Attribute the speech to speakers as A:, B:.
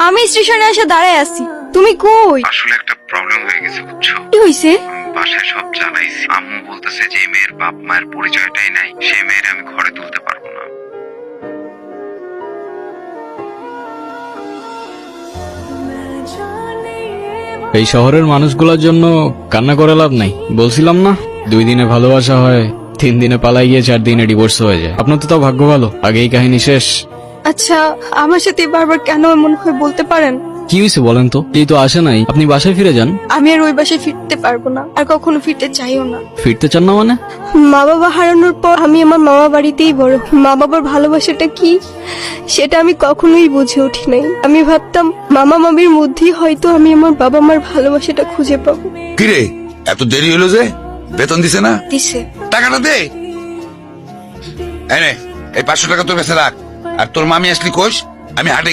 A: আমি স্টেশনে এসে দাঁড়ায় আছি, তুমি কই?
B: আসলে একটা প্রবলেম হয়ে গেছে বুঝছো।
A: কি হইছে?
B: বাসায় সব জানাইছি, আম্মু বলতেছে যে এই মেয়ের বাপ মায়ের পরিচয়টাই নাই, সেই মেয়ের আমি ঘরে তুলতে পারবো না।
C: এই শহরের মানুষগুলোর জন্য কান্না করে লাভ নাই। বলছিলাম না, 2 দিনে ভালোবাসা হয়, 3 দিনে পালাই গিয়ে 4 দিনে ডিভোর্স হয়ে যায়। আপনার তো তাও ভাগ্য ভালো, আগেই কাহিনী শেষ।
A: আচ্ছা, আমার সাথে বারবার কেন এমন হয় বলতে পারেন?
C: কি হয়েছে বলেন তো? এই তো আসে নাই, আপনি বাসায় ফিরে যান।
A: আমি আর ওই বাসায় ফিরতে পারবো না, আর কখনো ফিরতে চাইও না।
C: ফিরতে চান না মানে?
A: মা বাবা হারানোর পর আমি আমার মামা বাড়িতেই বড়। মা বাবার ভালোবাসাটা কি সেটা আমি কখনোই বুঝে উঠি নাই। আমি ভাবতাম মামা মামির মধ্যেই হয়তো আমি আমার বাবা মার ভালোবাসাটা খুঁজে পাবো।
D: কিরে এত দেরি হলো যে? বেতন দিছে না?
A: দিছে।
D: টাকাটা দে। এই নে, এই 500 টাকা তোর কাছে রাখ। আর তোর মামি আসলি কোষ, আমি হাটে